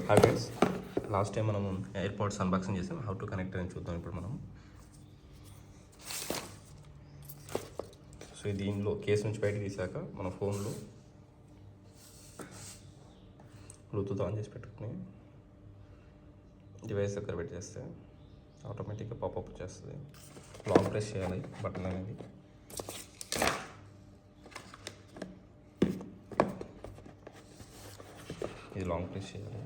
Hi friends, last time మనం airports unboxing చేసాం. How to connect అని చూద్దాం ఇప్పుడు మనం. సో దీనిలో కేసు నుంచి బయటకు తీసాక మన ఫోన్లో బ్లూటూత్ ఆన్ చేసి పెట్టుకుని డివైస్ దగ్గర పెట్టి చేస్తే ఆటోమేటిక్గా పాపప్ చేస్తుంది. లాంగ్ ప్రెస్ చేయాలి బటన్ అనేది. ఇది లాంగ్ ప్రెస్ చేయాలి.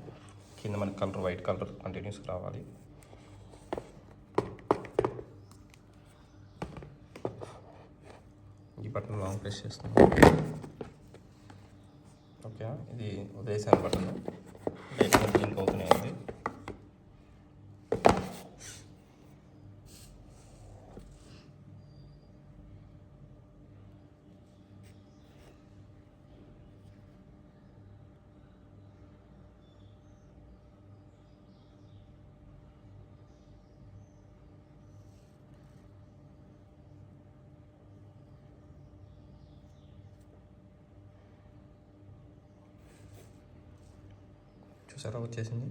కింద మనకి కలర్ వైట్ కలర్ కంటిన్యూస్గా రావాలి. ఈ బటన్ లాంగ్ ప్రెస్ చేస్తున్నాం. ఓకే, ఇది వదిలేసాను బటన్. లైట్ లింక్ అవుతూనే ఉంది. చూసారా, వచ్చేసింది.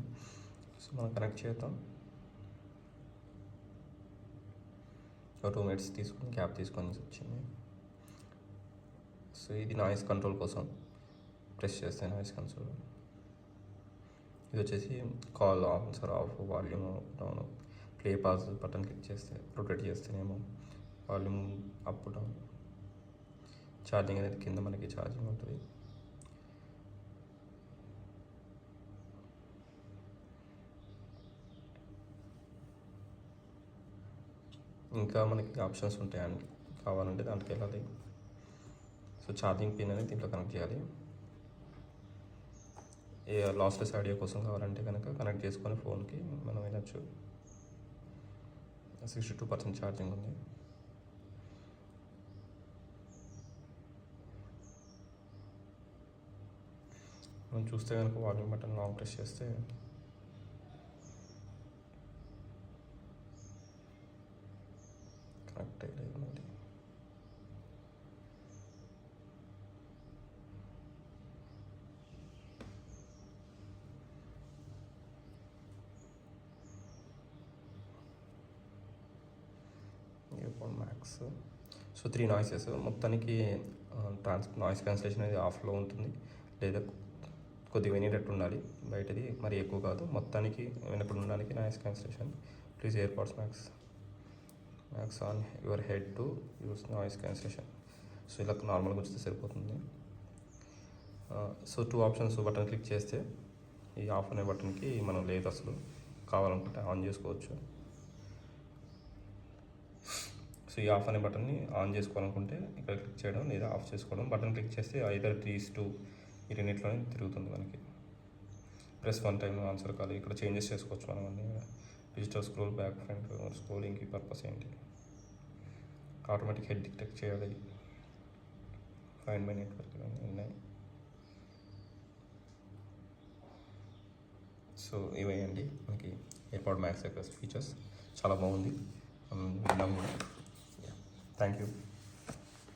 సో మనం కనెక్ట్ చేద్దాం. ఒక 2 minutes తీసుకుని క్యాప్ తీసుకొని వచ్చింది. సో ఇది నాయిస్ కంట్రోల్ కోసం ప్రెస్ చేస్తే నాయిస్ కంట్రోల్. ఇది వచ్చేసి call answer off, volume down, play pause button click చేస్తే రొటేట్ చేస్తేనేమో వాల్యూమ్ అప్ డౌన్. ఛార్జింగ్ అనేది కింద మనకి ఛార్జింగ్ ఉంటుంది. ఇంకా మనకి ఆప్షన్స్ ఉంటాయండి, కావాలంటే దాంట్లోకి వెళ్ళాలి. సో ఛార్జింగ్ పిన్ అనేది దీంట్లో కనెక్ట్ చేయాలి. ఏ లాస్లెస్ ఆడియో కోసం కావాలంటే కనుక కనెక్ట్ చేసుకొని ఫోన్కి మనం వినొచ్చు. 62% ఛార్జింగ్ ఉంది. మనం చూస్తే కనుక వాల్యూమ్ బటన్ లాంగ్ ప్రెస్ చేస్తే కనెక్ట్ అయ్యలేదు మళ్ళీ. Earphone max. So 3 noises. మొత్తానికి నాయిస్ క్యాన్సిలేషన్ అనేది ఆఫ్లో ఉంటుంది, లేదా కొద్దిగా వినేటట్టు ఉండాలి. బయటది మరి ఎక్కువ కాదు, మొత్తానికి వినప్పుడు ఉండడానికి noise cancellation. Please AirPods max on your head to use noise cancellation. So ఇలా నార్మల్గా వచ్చితే సరిపోతుంది. సో 2 ఆప్షన్స్ బటన్ క్లిక్ చేస్తే ఈ ఆఫ్ అనే బటన్కి మనం లేదు అసలు, కావాలనుకుంటే ఆన్ చేసుకోవచ్చు. సో ఈ ఆఫ్ అనే బటన్ని ఆన్ చేసుకోవాలనుకుంటే ఇక్కడ క్లిక్ చేయడం, లేదా ఆఫ్ చేసుకోవడం. బటన్ క్లిక్ చేస్తే ఐదర్ 3:2 ఈ రెండింటిలోనే తిరుగుతుంది మనకి. ప్రెస్ 1 టైం ఆన్సర్ కాదు. ఇక్కడ చేంజెస్ చేసుకోవచ్చు మనం అన్నీ. డిజిటల్ స్క్రోల్, బ్యాక్, ఫ్రంట్ స్క్రోలింగ్కి పర్పస్ ఏంటి, ఆటోమేటిక్ హెడ్ డిటెక్ట్ చేయాలి, ఫైండ్ మై నెట్వర్క్ ఉన్నాయి. సో ఇవేయండి మనకి ఎయిర్పాడ్ మ్యాక్స్ యొక్క ఫీచర్స్. చాలా బాగుంది, విన్నాం కూడా. Thank you.